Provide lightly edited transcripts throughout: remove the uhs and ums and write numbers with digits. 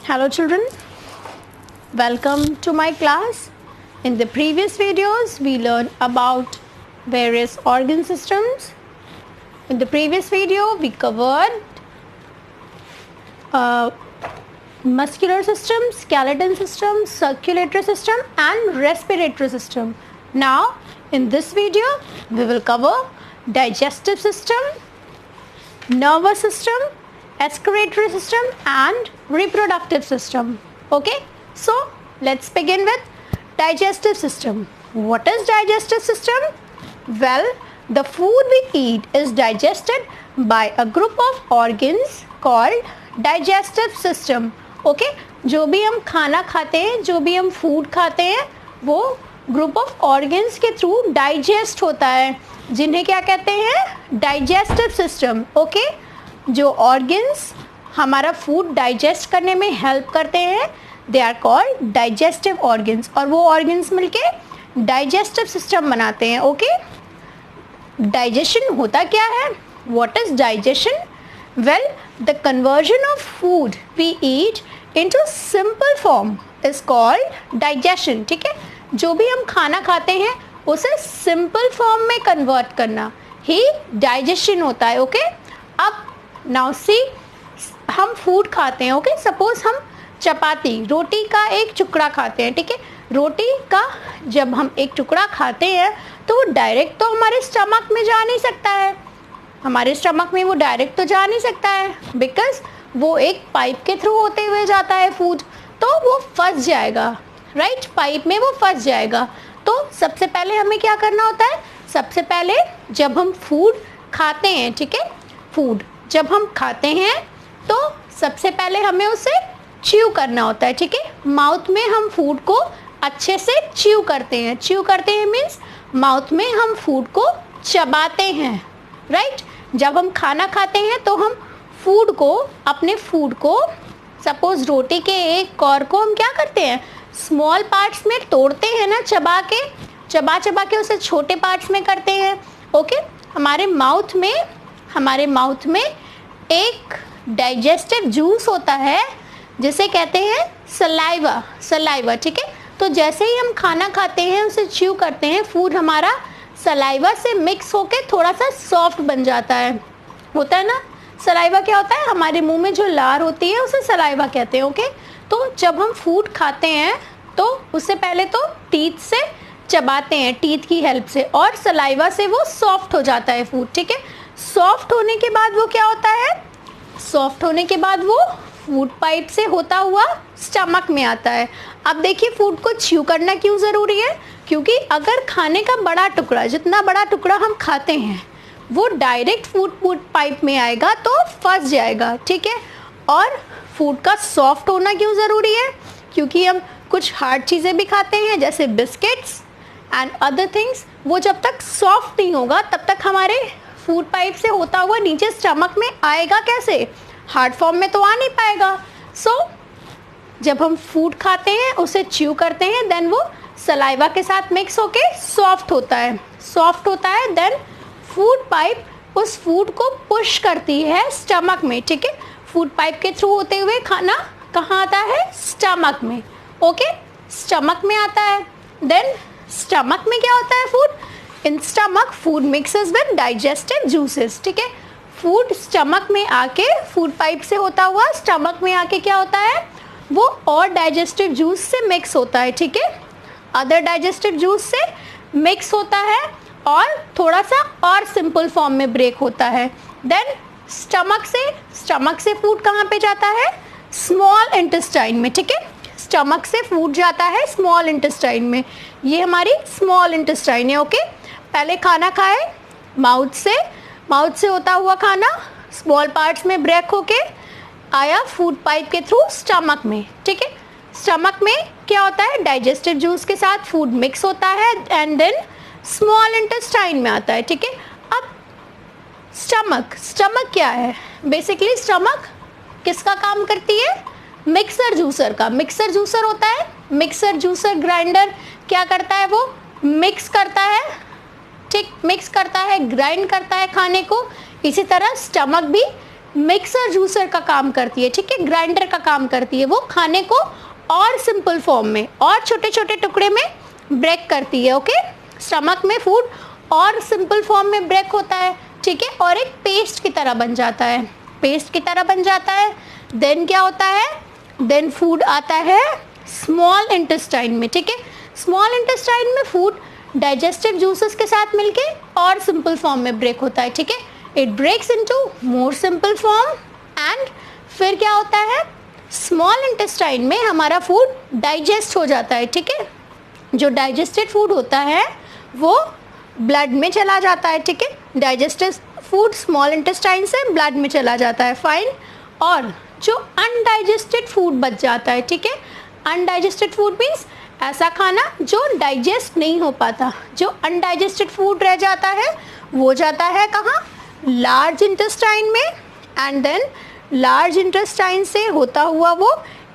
Hello children, welcome to my class. In the previous videos we learned about various organ systems. In the previous video we covered muscular system, skeleton system, circulatory system and respiratory system. Now in this video we will cover digestive system, nervous system, excretory system and reproductive system. Okay, so let's begin with digestive system. What is digestive system? Well, the food we eat is digested by a group of organs called digestive system. Okay, जो भी हम खाना खाते हैं, जो भी हम food खाते हैं, वो ग्रुप ऑफ ऑर्गन्स के थ्रू डाइजेस्ट होता है, जिन्हें क्या कहते हैं? Digestive system. ओके, जो ऑर्गन्स हमारा फूड डाइजेस्ट करने में हेल्प करते हैं, they are called digestive organs, और वो ऑर्गन्स मिलके डाइजेस्टिव सिस्टम बनाते हैं. ओके, डाइजेशन होता क्या है? What is digestion? Well, the conversion of food we eat into simple form is called digestion. ठीक है, जो भी हम खाना खाते हैं उसे सिंपल फॉर्म में कन्वर्ट करना ही डाइजेशन होता है. ओके, अब नाउ सी, हम फूड खाते हैं. ओके, सपोज हम चपाती, रोटी का एक टुकड़ा खाते हैं. ठीक है, रोटी का जब हम एक टुकड़ा खाते हैं तो वो डायरेक्ट तो हमारे स्टमक में जा नहीं सकता है. हमारे स्टमक में वो डायरेक्ट तो जा नहीं सकता है, बिकॉज वो एक पाइप के थ्रू होते हुए जाता है फूड, तो वो फंस जाएगा. राइट, पाइप में वो फंस जाएगा. तो सबसे पहले हमें क्या करना होता है? सबसे पहले जब हम फूड खाते हैं, ठीक है, फूड जब हम खाते हैं तो सबसे पहले हमें उसे च्यू करना होता है. ठीक है, माउथ में हम फूड को अच्छे से च्यू करते हैं. च्यू करते हैं मीन्स माउथ में हम फूड को चबाते हैं. राइट, जब हम खाना खाते हैं तो हम फूड को, अपने फूड को, सपोज रोटी के एक कॉर को हम क्या करते हैं? स्मॉल पार्ट्स में तोड़ते हैं ना, चबा के उसे छोटे पार्ट्स में करते हैं. ओके, हमारे माउथ में एक डाइजेस्टिव जूस होता है जिसे कहते हैं सलाइवा. ठीक है, तो जैसे ही हम खाना खाते हैं, उसे च्यू करते हैं, फूड हमारा सलाइवा से मिक्स होके थोड़ा सा सॉफ्ट बन जाता है. होता है ना, सलाइवा क्या होता है? हमारे मुंह में जो लार होती है उसे सलाइवा कहते हैं. ओके, तो जब हम फूड खाते हैं तो उससे पहले तो टीथ से चबाते हैं, टीथ की हेल्प से, और सलाइवा से वो सॉफ्ट हो जाता है फूड. ठीक है, सॉफ्ट होने के बाद वो क्या होता है? सॉफ्ट होने के बाद वो फूड पाइप से होता हुआ स्टमक में आता है. अब देखिए, फूड को च्यू करना क्यों ज़रूरी है? क्योंकि अगर खाने का बड़ा टुकड़ा, जितना बड़ा टुकड़ा हम खाते हैं, वो डायरेक्ट फूड पाइप में आएगा तो फंस जाएगा. ठीक है, और फूड का सॉफ्ट होना क्यों ज़रूरी है? क्योंकि हम कुछ हार्ड चीज़ें भी खाते हैं जैसे बिस्किट्स एंड अदर थिंग्स, वो जब तक सॉफ्ट नहीं होगा तब तक हमारे फूड पाइप से होता हुआ नीचे स्टमक में आएगा कैसे? हार्ड फॉर्म में तो आ नहीं पाएगा. सो जब हम फूड खाते हैं, उसे च्यू करते हैं, देन वो सलाइवा के साथ मिक्स होके सॉफ्ट होता है. देन फूड पाइप उस फूड को पुश करती है स्टमक में. ठीक है, फूड पाइप के थ्रू होते हुए खाना कहाँ आता है? स्टमक में. ओके, स्टमक में आता है. देन स्टमक में क्या होता है? Food in stomach food mixes with digestive juices. ठीक है, फूड स्टमक में आके, फूड पाइप से होता हुआ स्टमक में आके क्या होता है? वो और डाइजेस्टिव जूस से मिक्स होता है. ठीक है, अदर डाइजेस्टिव जूस से मिक्स होता है और थोड़ा सा और सिंपल फॉर्म में ब्रेक होता है. देन स्टमक से फूड कहाँ पे जाता है? स्मॉल इंटेस्टाइन में. ठीक है, स्टमक से फूड जाता है स्मॉल इंटेस्टाइन में. ये हमारी स्मॉल इंटेस्टाइन है. ओके, पहले खाना खाए, माउथ से होता हुआ खाना स्मॉल पार्ट्स में ब्रेक होके आया फूड पाइप के थ्रू स्टमक में. ठीक है, स्टमक में क्या होता है? डाइजेस्टिव जूस के साथ फूड मिक्स होता है एंड देन स्मॉल इंटेस्टाइन में आता है. ठीक है, अब स्टमक क्या है? बेसिकली स्टमक किसका काम करती है? मिक्सर जूसर का. मिक्सर जूसर होता है, मिक्सर जूसर ग्राइंडर क्या करता है? वो मिक्स करता है. ठीक, मिक्स करता है, ग्राइंड करता है खाने को. इसी तरह स्टमक भी मिक्सर जूसर का काम करती है, ठीक है, ग्राइंडर का काम करती है। वो खाने को और सिंपल फॉर्म में और छोटे छोटे टुकड़े में ब्रेक करती है। ओके, स्टमक में फूड और सिंपल फॉर्म में ब्रेक होता है, ठीक है, और एक पेस्ट की तरह बन जाता है, पेस्ट की तरह बन जाता है। देन क्या होता है, देन फूड आता है स्मॉल इंटेस्टाइन में, ठीक है। स्मॉल इंटेस्टाइन में फूड डाइजेस्टिव जूसेस के साथ मिलके और सिंपल फॉर्म में ब्रेक होता है, ठीक है। It breaks into more simple form and फिर क्या होता है, स्मॉल इंटेस्टाइन में हमारा फूड डाइजेस्ट हो जाता है, ठीक है। जो डाइजेस्टेड फूड होता है वो ब्लड में चला जाता है, ठीक है। डाइजेस्टेड फूड स्मॉल इंटेस्टाइन से ब्लड में चला जाता है, फाइन। और जो अनडाइजेस्टेड फूड बच जाता है, ठीक है, अनडाइजेस्टेड फूड मीन्स ऐसा खाना जो डाइजेस्ट नहीं हो पाता। जो अनडाइजेस्टेड फूड रह जाता है वो जाता है कहाँ, लार्ज इंटेस्टाइन में, एंड देन लार्ज इंटेस्टाइन से होता हुआ वो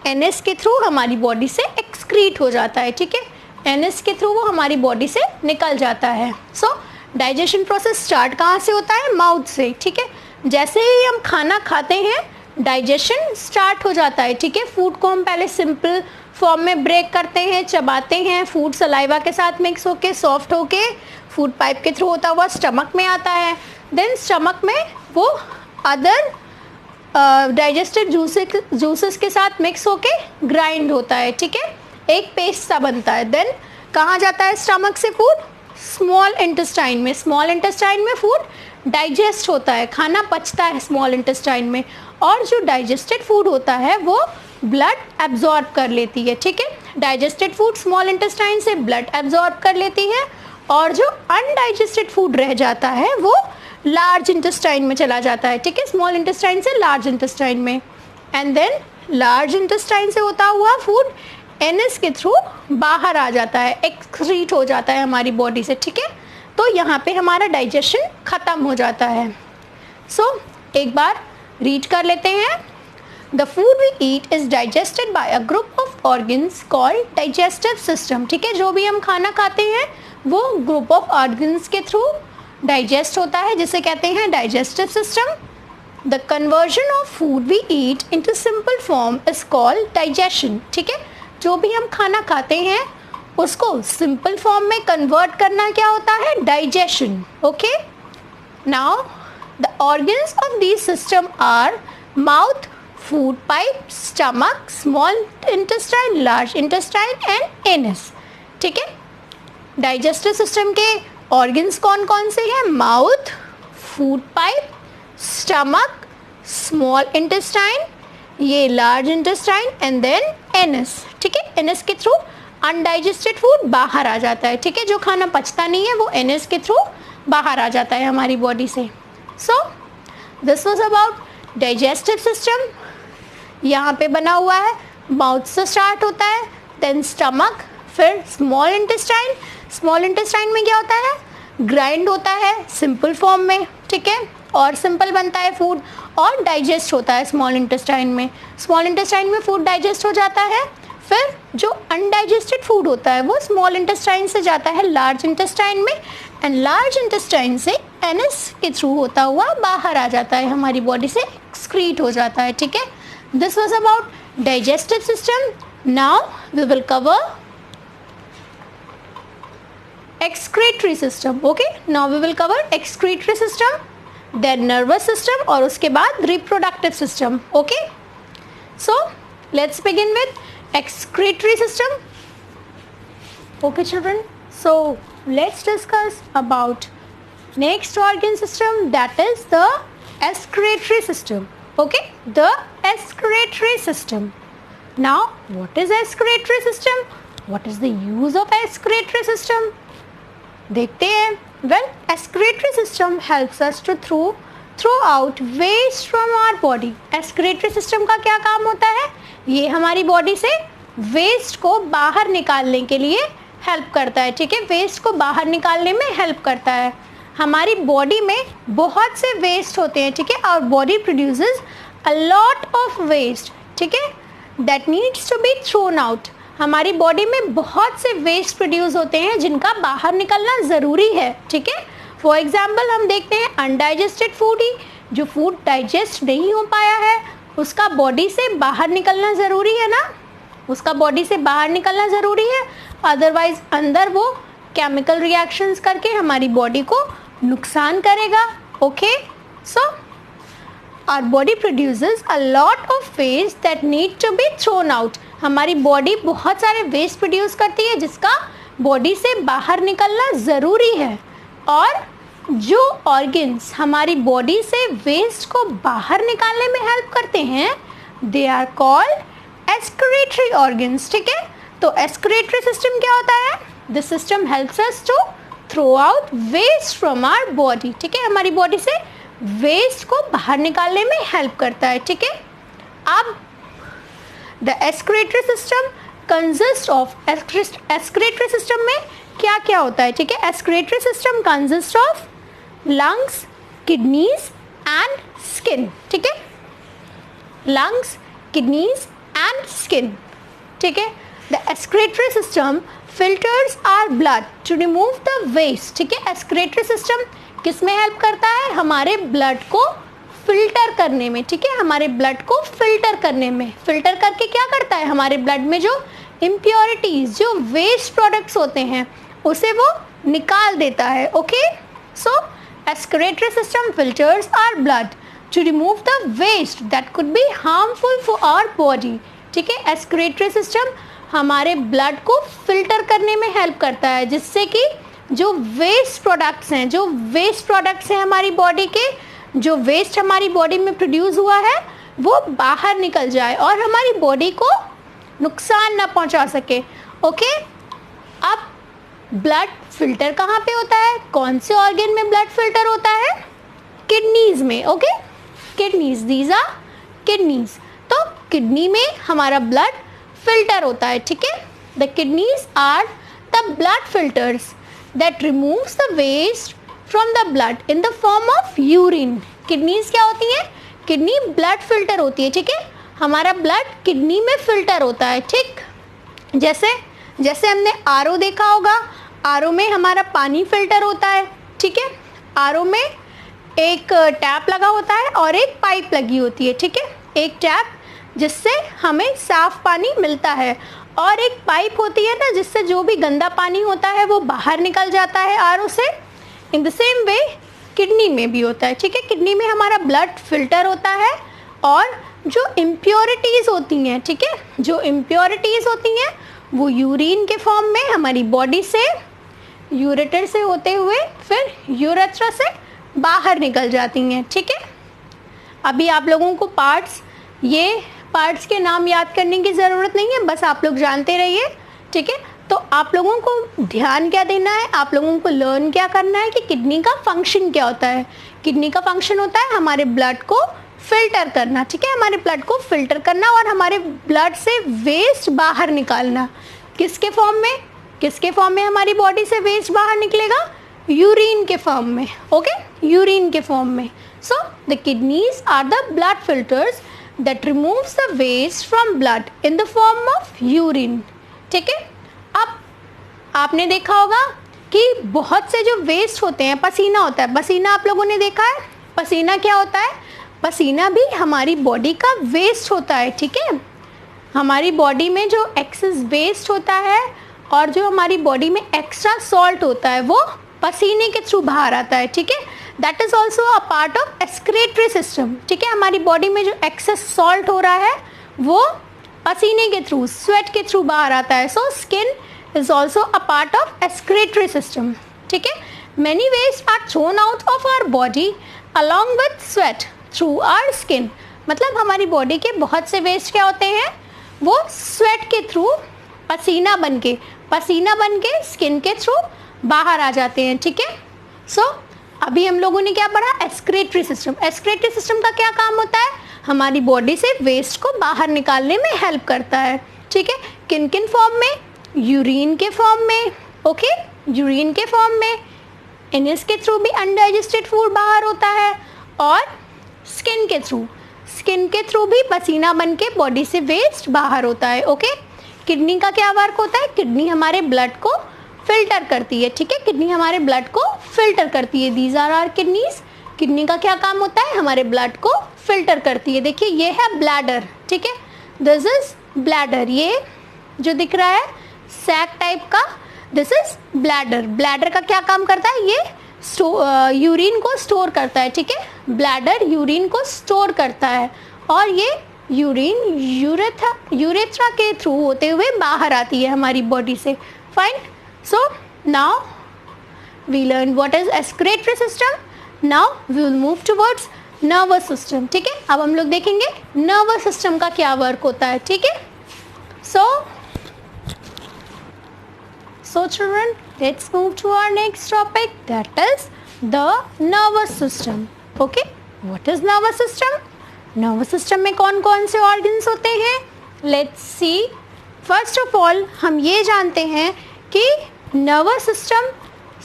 एनएस के थ्रू हमारी बॉडी से एक्सक्रीट हो जाता है, ठीक है। एनएस के थ्रू वो हमारी बॉडी से निकल जाता है। सो डाइजेशन प्रोसेस स्टार्ट कहाँ से होता है, माउथ से, ठीक है। जैसे ही हम खाना खाते हैं डाइजेशन स्टार्ट हो जाता है, ठीक है। फूड को हम पहले सिंपल फॉर्म में ब्रेक करते हैं, चबाते हैं, फूड सलाइवा के साथ मिक्स होके सॉफ्ट होके फूड पाइप के थ्रू होता हुआ स्टमक में आता है। देन स्टमक में वो अदर डाइजेस्टेड जूसेस के साथ मिक्स होके ग्राइंड होता है, ठीक है, एक पेस्ट सा बनता है। देन कहाँ जाता है स्टमक से फूड, स्मॉल इंटेस्टाइन में। स्मॉल इंटेस्टाइन में फूड डाइजेस्ट होता है, खाना पचता है स्मॉल इंटेस्टाइन में, और जो डाइजेस्टेड फूड होता है वो ब्लड एब्जॉर्ब कर लेती है, ठीक है। डाइजेस्टेड फूड स्मॉल इंटेस्टाइन से ब्लड एब्जॉर्ब कर लेती है, और जो अनडाइजेस्टेड फूड रह जाता है वो लार्ज इंटेस्टाइन में चला जाता है, ठीक है, स्मॉल इंटेस्टाइन से लार्ज इंटेस्टाइन में। एंड देन लार्ज इंटेस्टाइन से होता हुआ फूड एनएस के थ्रू बाहर आ जाता है, एक्सक्रीट हो जाता है हमारी बॉडी से, ठीक है। तो यहाँ पे हमारा डाइजेशन ख़त्म हो जाता है। सो एक बार रीड कर लेते हैं। The food we eat is digested by a group of organs called digestive system, ठीक है। जो भी हम खाना खाते हैं वो ग्रुप ऑफ ऑर्गन्स के थ्रू डाइजेस्ट होता है, जिसे कहते हैं digestive system. The conversion of food we eat into simple form is called digestion, ठीक है। जो भी हम खाना खाते हैं उसको सिंपल फॉर्म में कन्वर्ट करना क्या होता है, digestion. Okay, now the organs of this system are mouth, food pipe, stomach, small intestine, large intestine and anus, ठीक है। डाइजेस्टिव सिस्टम के ऑर्गन्स कौन कौन से हैं, mouth, food pipe, stomach, small intestine, ये large intestine and then anus, ठीक है। एनस के थ्रू अनडाइजेस्टेड फूड बाहर आ जाता है, ठीक है। जो खाना पचता नहीं है वो एनएस के थ्रू बाहर आ जाता है हमारी बॉडी से। So this was about digestive system. यहाँ पे बना हुआ है माउथ से स्टार्ट होता है, देन स्टमक, फिर स्मॉल इंटेस्टाइन। स्मॉल इंटेस्टाइन में क्या होता है, ग्राइंड होता है सिंपल फॉर्म में, ठीक है, और सिंपल बनता है फूड, और डाइजेस्ट होता है स्मॉल इंटेस्टाइन में। स्मॉल इंटेस्टाइन में फूड डाइजेस्ट हो जाता है, फिर जो अनडाइजेस्टेड फूड होता है वो स्मॉल इंटेस्टाइन से जाता है लार्ज इंटेस्टाइन में, एंड लार्ज इंटेस्टाइन से एनएस के थ्रू होता हुआ बाहर आ जाता है, हमारी बॉडी से एक्सक्रीट हो जाता है, ठीक है। This was about digestive system. Now we will cover excretory system. Okay, now we will cover excretory system, then nervous system, और उसके बाद reproductive system. Okay, so let's begin with excretory system. Okay children, so let's discuss about next organ system, that is the excretory system. Okay, the excretory system. Now what is excretory system, what is the use of excretory system, देखते हैं। वेल, excretory system helps us to throw out waste from our body. Excretory system का क्या काम होता है, ये हमारी बॉडी से वेस्ट को बाहर निकालने के लिए हेल्प करता है, ठीक है। वेस्ट को बाहर निकालने में हेल्प करता है। हमारी बॉडी में बहुत से वेस्ट होते हैं, ठीक है। Our body produces a lot of waste, ठीक है, that needs to be thrown out. हमारी बॉडी में बहुत से वेस्ट प्रोड्यूस होते हैं जिनका बाहर निकलना ज़रूरी है, ठीक है। फॉर एग्जाम्पल हम देखते हैं अनडाइजेस्टेड फूड ही जो फूड डाइजेस्ट नहीं हो पाया है उसका बॉडी से बाहर निकलना ज़रूरी है ना, उसका बॉडी से बाहर निकलना ज़रूरी है, अदरवाइज अंदर वो केमिकल रिएक्शंस करके हमारी बॉडी को नुकसान करेगा। Okay, so our body produces a lot of waste that need to be thrown out. हमारी बॉडी बहुत सारे वेस्ट प्रोड्यूस करती है जिसका बॉडी से बाहर निकलना ज़रूरी है। और जो ऑर्गन्स हमारी बॉडी से वेस्ट को बाहर निकालने में हेल्प करते हैं they are called excretory organs. ठीक है, तो एक्सक्रीटरी सिस्टम क्या होता है? This system helps us to throw out waste from our body. ठीक है, हमारी बॉडी से वेस्ट को बाहर निकालने में हेल्प करता है। ठीक है, अब the excretory system consist of, excretory system में क्या क्या होता है? ठीक है, excretory system consist of lungs, kidneys and skin. ठीक है, लंग्स, किडनीज एंड स्किन। ठीक है, the excretory system filters our blood to remove the waste. ठीक है, एक्सक्रीटरी सिस्टम किस में हेल्प करता है? हमारे ब्लड को फिल्टर करने में। ठीक है, हमारे ब्लड को फिल्टर करने में। फिल्टर करके क्या करता है? हमारे ब्लड में जो इम्प्योरिटीज, जो वेस्ट प्रोडक्ट्स होते हैं उसे वो निकाल देता है। Okay, so excretory system filters our blood to remove the waste that could be harmful for our body. ठीक है, एक्सक्रीटरी सिस्टम हमारे ब्लड को फिल्टर करने में हेल्प करता है जिससे कि जो वेस्ट प्रोडक्ट्स हैं हमारी बॉडी के, जो वेस्ट हमारी बॉडी में प्रोड्यूस हुआ है वो बाहर निकल जाए और हमारी बॉडी को नुकसान ना पहुंचा सके। ओके, अब ब्लड फिल्टर कहाँ पे होता है? कौन से ऑर्गन में ब्लड फिल्टर होता है? किडनीज में। Okay, kidneys, these are kidneys. तो किडनी में हमारा ब्लड फिल्टर होता है। ठीक है, the kidneys are the blood filters that removes the waste from the blood in the form of urine. Kidneys क्या होती है? किडनी ब्लड फिल्टर होती है। ठीक है, हमारा ब्लड किडनी में फिल्टर होता है। ठीक, जैसे हमने आरओ देखा होगा, आरओ में हमारा पानी फिल्टर होता है। ठीक है, आरओ में एक टैप लगा होता है और एक पाइप लगी होती है। ठीक है, एक टैप जिससे हमें साफ पानी मिलता है और एक पाइप होती है ना जिससे जो भी गंदा पानी होता है वो बाहर निकल जाता है आरओ से। In the same way kidney में भी होता है। ठीक है, किडनी में हमारा ब्लड फिल्टर होता है और जो इम्प्योरिटीज़ होती हैं, ठीक है, जो इम्प्योरिटीज़ होती हैं वो यूरिन के फॉर्म में हमारी बॉडी से यूरेटर से होते हुए फिर यूरेथ्रा से बाहर निकल जाती हैं। ठीक है, अभी आप लोगों को ये पार्ट्स के नाम याद करने की ज़रूरत नहीं है, बस आप लोग जानते रहिए। ठीक है, तो आप लोगों को ध्यान क्या देना है, आप लोगों को लर्न क्या करना है कि किडनी का फंक्शन क्या होता है। किडनी का फंक्शन होता है हमारे ब्लड को फिल्टर करना। ठीक है, हमारे ब्लड को फिल्टर करना और हमारे ब्लड से वेस्ट बाहर निकालना। किसके फॉर्म में हमारी बॉडी से वेस्ट बाहर निकलेगा? यूरिन के फॉर्म में। ओके, यूरिन के फॉर्म में। So the kidneys are the blood filters that removes the waste from blood in the form of urine. ठीक है, अब आपने देखा होगा कि बहुत से जो वेस्ट होते हैं, पसीना होता है, पसीना आप लोगों ने देखा है। पसीना क्या होता है? पसीना भी हमारी बॉडी का वेस्ट होता है। ठीक है, हमारी बॉडी में जो एक्सेस वेस्ट होता है और जो हमारी बॉडी में एक्स्ट्रा सॉल्ट होता है वो पसीने के थ्रू बाहर आता है। ठीक है, that is also a part of excretory system. ठीक है, हमारी बॉडी में जो एक्सेस सॉल्ट हो रहा है वो पसीने के थ्रू, स्वेट के थ्रू बाहर आता है। So skin is also a part of excretory system. ठीक है, many waste are thrown out of our body along with sweat through our skin. मतलब हमारी बॉडी के बहुत से वेस्ट क्या होते हैं? वो स्वेट के थ्रू, पसीना बन के स्किन के थ्रू बाहर आ जाते हैं। ठीक है, सो अभी हम लोगों ने क्या पढ़ा? Excretory system. एक्सक्रीटरी सिस्टम का क्या काम होता है? हमारी बॉडी से वेस्ट को बाहर निकालने में हेल्प करता है। ठीक है, किन किन फॉर्म में? यूरिन के फॉर्म में। ओके, यूरिन के फॉर्म में, एनएस के थ्रू भी अनडाइजेस्टेड फूड बाहर होता है और स्किन के थ्रू भी पसीना बन के बॉडी से वेस्ट बाहर होता है। ओके, किडनी का क्या वर्क होता है? किडनी हमारे ब्लड को फिल्टर करती है। ठीक है, किडनी हमारे ब्लड को फिल्टर करती है। These are our kidneys. Kidney का क्या काम होता है, हमारे ब्लड को फिल्टर करती है। देखिए ये है ब्लैडर, ठीक है, दिस इज ब्लैडर। ये जो दिख रहा है सैक टाइप का, दिस इज ब्लैडर। ब्लैडर का क्या काम करता है, ये यूरिन को स्टोर करता है, ठीक है, ब्लैडर यूरिन को स्टोर करता है और ये यूरिन यूरेथ्रा के थ्रू होते हुए बाहर आती है हमारी बॉडी से। Fine, so now we learn what is excretory system. Now we will move towards nervous system, ठीक है। अब हम लोग देखेंगे नर्वस सिस्टम का क्या वर्क होता है, ठीक है। So children, let's move to our next topic, that is the nervous system. Okay, what is nervous system? Nervous system में कौन कौन से organs होते हैं? Let's see. First of all, हम ये जानते हैं कि nervous system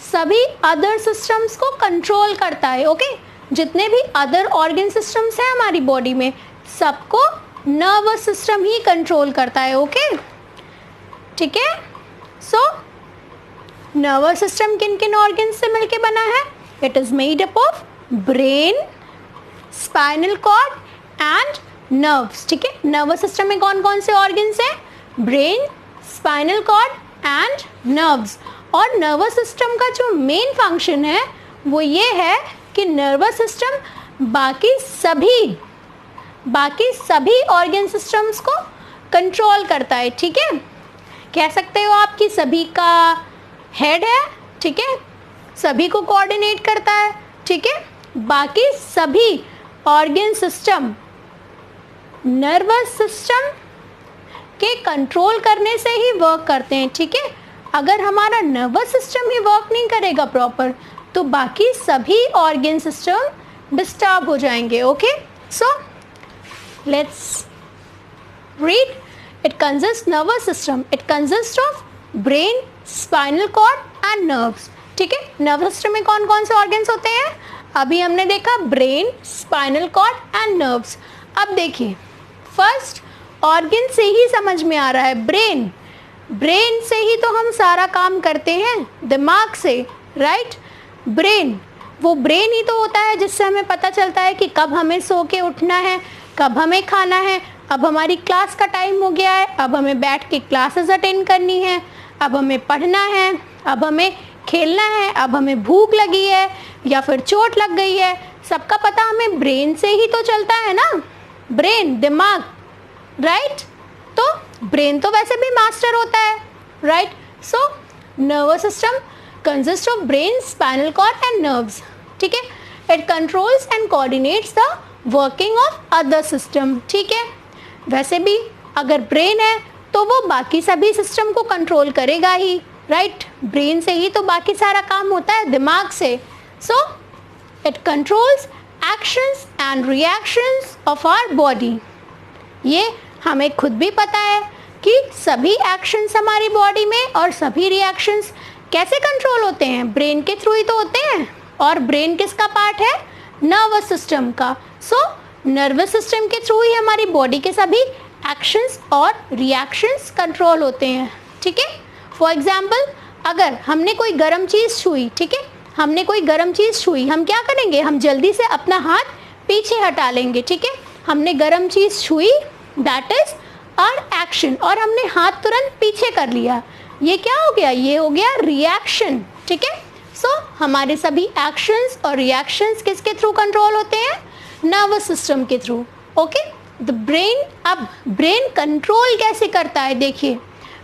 सभी other systems को control करता है। Okay, जितने भी other organ systems हैं हमारी body में, सबको nervous system ही control करता है। Okay, ठीक है। So नर्वस सिस्टम किन किन ऑर्गन से मिलके बना है? It is made up of brain, spinal cord and nerves, ठीक है। नर्वस सिस्टम में कौन कौन से ऑर्गन्स हैं? Brain, spinal cord and nerves. और नर्वस सिस्टम का जो मेन फंक्शन है वो ये है कि नर्वस सिस्टम बाकी सभी ऑर्गन सिस्टम्स को कंट्रोल करता है, ठीक है। कह सकते हो आप कि सभी का हेड है, ठीक है, सभी को कोऑर्डिनेट करता है, ठीक है। बाकी सभी ऑर्गन सिस्टम नर्वस सिस्टम के कंट्रोल करने से ही वर्क करते हैं, ठीक है। अगर हमारा नर्वस सिस्टम ही वर्क नहीं करेगा प्रॉपर तो बाकी सभी ऑर्गन सिस्टम डिस्टर्ब हो जाएंगे। Okay, so let's read. It consists nervous system. It consists of brain, spinal cord and nerves. ठीक है, नर्वस सिस्टम में कौन कौन से ऑर्गन्स होते हैं? अभी हमने देखा brain, spinal cord and nerves. अब देखिए, फर्स्ट ऑर्गन से ही समझ में आ रहा है, ब्रेन। ब्रेन से ही तो हम सारा काम करते हैं, दिमाग से, राइट। ब्रेन, वो ब्रेन ही तो होता है जिससे हमें पता चलता है कि कब हमें सो के उठना है, कब हमें खाना है, अब हमारी क्लास का टाइम हो गया है, अब हमें बैठ के क्लासेस अटेंड करनी है, अब हमें पढ़ना है, अब हमें खेलना है, अब हमें भूख लगी है या फिर चोट लग गई है। सबका पता हमें ब्रेन से ही तो चलता है ना, ब्रेन, दिमाग, राइट। तो ब्रेन तो वैसे भी मास्टर होता है, right. So nervous system consist of brain, spinal cord and nerves, ठीक है। It controls and coordinates the working of other system, ठीक है। वैसे भी अगर ब्रेन है तो वो बाकी सभी सिस्टम को कंट्रोल करेगा ही, राइट। ब्रेन से ही तो बाकी सारा काम होता है, दिमाग से। So it controls actions and reactions of our body. ये हमें खुद भी पता है कि सभी एक्शंस हमारी बॉडी में और सभी रिएक्शंस कैसे कंट्रोल होते हैं, ब्रेन के थ्रू ही तो होते हैं। और ब्रेन किसका पार्ट है? नर्वस सिस्टम का। सो नर्वस सिस्टम के थ्रू ही हमारी बॉडी के सभी एक्शंस और रिएक्शंस कंट्रोल होते हैं, ठीक है। फॉर एग्जाम्पल, अगर हमने कोई गर्म चीज़ छुई, ठीक है, हमने कोई गर्म चीज़ छुई, हम क्या करेंगे? हम जल्दी से अपना हाथ पीछे हटा लेंगे, ठीक है। हमने गर्म चीज़ छुई, दैट इज आवर एक्शन, और हमने हाथ तुरंत पीछे कर लिया। ये क्या हो गया? ये हो गया रिएक्शन, ठीक है। सो हमारे सभी एक्शंस और रिएक्शंस किसके थ्रू कंट्रोल होते हैं? नर्वस सिस्टम के थ्रू। ओके, द ब्रेन, अब ब्रेन कंट्रोल कैसे करता है? देखिए,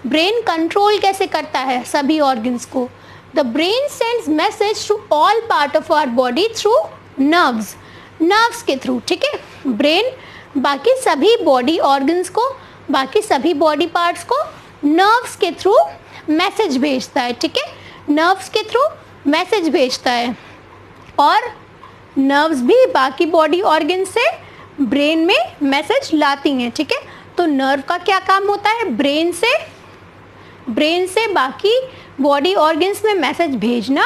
ब्रेन कंट्रोल कैसे करता है सभी ऑर्गन्स को? The brain sends message to all part of our body through nerves, nerves के थ्रू, ठीक है। ब्रेन बाकी सभी बॉडी ऑर्गन्स को, बाकी सभी बॉडी पार्ट्स को नर्व्स के थ्रू मैसेज भेजता है, ठीक है। नर्व्स के थ्रू मैसेज भेजता है और नर्व्स भी बाकी बॉडी ऑर्गन से ब्रेन में मैसेज लाती हैं, ठीक है। तो नर्व का क्या काम होता है? ब्रेन से बाकी बॉडी ऑर्गन्स में मैसेज भेजना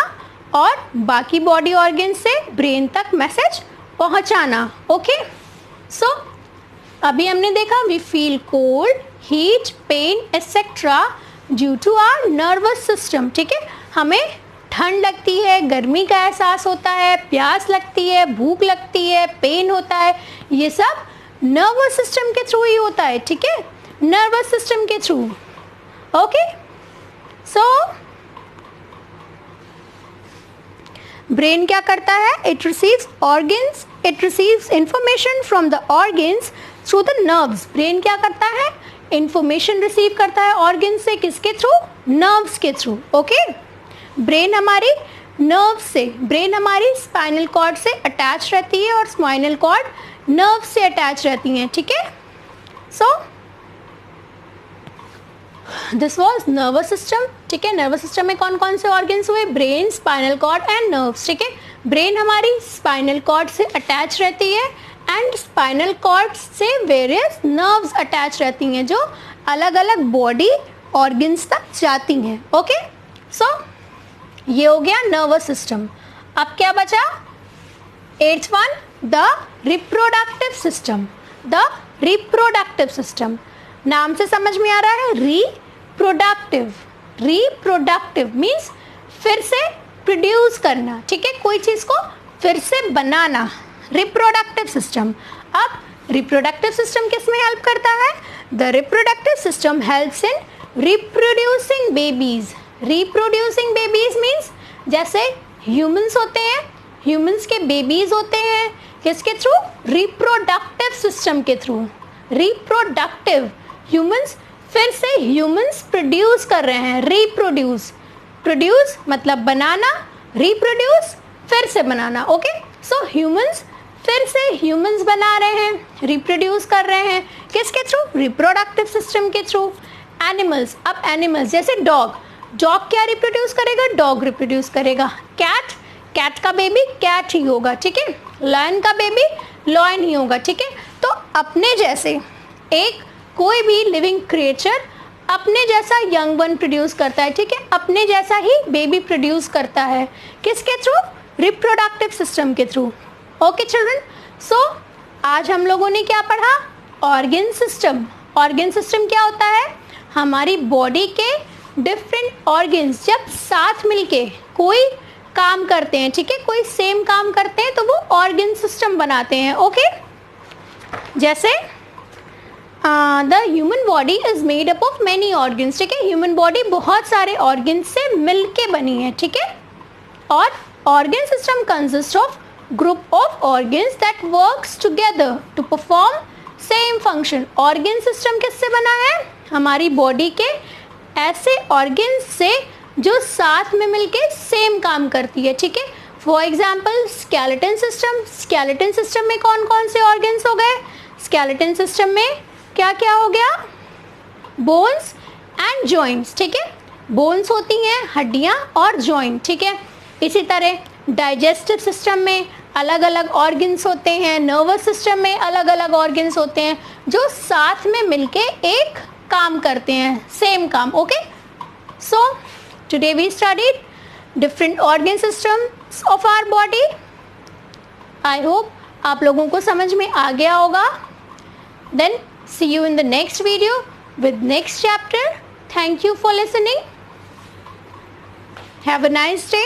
और बाकी बॉडी ऑर्गन से ब्रेन तक मैसेज पहुंचाना। ओके, सो अभी हमने देखा we feel cold, heat, pain etcetera due to our nervous system, ठीक है। हमें ठंड लगती है, गर्मी का एहसास होता है, प्यास लगती है, भूख लगती है, पेन होता है, ये सब नर्वस सिस्टम के थ्रू ही होता है, ठीक है, नर्वस सिस्टम के थ्रू। ओके, सो ब्रेन क्या करता है? It receives organs, it receives information from the organs through the nerves. Brain क्या करता है? इंफॉर्मेशन रिसीव करता है ऑर्गन से, किसके थ्रू? नर्व्स के थ्रू। ओके, ब्रेन हमारी नर्व से, ब्रेन हमारी स्पाइनल कॉर्ड से अटैच रहती है और स्पाइनल कॉर्ड नर्व से अटैच रहती हैं, ठीक है। So this was nervous system, ठीक है। नर्वस सिस्टम में कौन कौन से ऑर्गन्स हुए? Brain, spinal cord and nerves, ठीक है। ब्रेन हमारी स्पाइनल कॉर्ड से अटैच रहती है एंड स्पाइनल कॉर्ड से वेरियस नर्व्स अटैच रहती हैं जो अलग अलग बॉडी ऑर्गन्स तक जाती हैं। ओके, सो ये हो गया नर्वस सिस्टम। अब क्या बचा? 8th one, the reproductive system. The reproductive system, नाम से समझ में आ रहा है, रिप्रोडक्टिव। रिप्रोडक्टिव मीन्स फिर से प्रोड्यूस करना, ठीक है, कोई चीज़ को फिर से बनाना, रिप्रोडक्टिव सिस्टम। अब रिप्रोडक्टिव सिस्टम किस में हेल्प करता है? The reproductive system helps in reproducing babies. Reproducing babies means जैसे ह्यूमंस होते हैं, ह्यूमंस के बेबीज होते हैं, किसके थ्रू? रिप्रोडक्टिव सिस्टम के थ्रू। रिप्रोडक्टिव, ह्यूमंस फिर से ह्यूमंस प्रोड्यूस कर रहे हैं, रिप्रोड्यूस। प्रोड्यूस मतलब बनाना, रिप्रोड्यूस फिर से बनाना। ओके, सो ह्यूमंस फिर से ह्यूमंस बना रहे हैं, रिप्रोड्यूस कर रहे हैं, किसके थ्रू? रिप्रोडक्टिव सिस्टम के थ्रू। एनिमल्स, अब एनिमल्स जैसे डॉग, डॉग क्या रिप्रोड्यूस करेगा? डॉग रिप्रोड्यूस करेगा। कैट, कैट का बेबी कैट ही होगा, ठीक है। लायन का बेबी लायन ही होगा, ठीक है। तो अपने जैसे एक कोई भी लिविंग क्रिएचर अपने जैसा यंग वन प्रोड्यूस करता है, ठीक है, अपने जैसा ही बेबी प्रोड्यूस करता है, किसके थ्रू? रिप्रोडक्टिव सिस्टम के थ्रू। ओके चिल्ड्रन, सो आज हम लोगों ने क्या पढ़ा? Organ system. ऑर्गन सिस्टम क्या होता है? हमारी बॉडी के डिफरेंट ऑर्गन्स जब साथ मिलके कोई काम करते हैं, ठीक है, कोई सेम काम करते हैं तो वो ऑर्गन सिस्टम बनाते हैं। ओके, जैसे the human body is made up of many organs, ठीक है, ह्यूमन बॉडी बहुत सारे ऑर्गन्स से मिलके बनी है, ठीक है। और organ system consist of group of organs that works together to perform same function. Organ system किससे बना है? हमारी बॉडी के ऐसे ऑर्गन्स से जो साथ में मिलके सेम काम करती है, ठीक है। For example skeleton system. Skeleton system में कौन कौन से ऑर्गन्स हो गए? स्केलेटन सिस्टम में क्या क्या हो गया? बोन्स एंड जॉइंट्स, ठीक है, बोन्स होती हैं हड्डियां और जॉइंट, ठीक है। इसी तरह डाइजेस्टिव सिस्टम में अलग अलग ऑर्गन्स होते हैं, नर्वस सिस्टम में अलग अलग ऑर्गन्स होते हैं जो साथ में मिलके एक काम करते हैं, सेम काम। Okay, so today we studied different organ systems of our body. I hope आप लोगों को समझ में आ गया होगा। Then see you in the next video with next chapter. Thank you for listening. Have a nice day.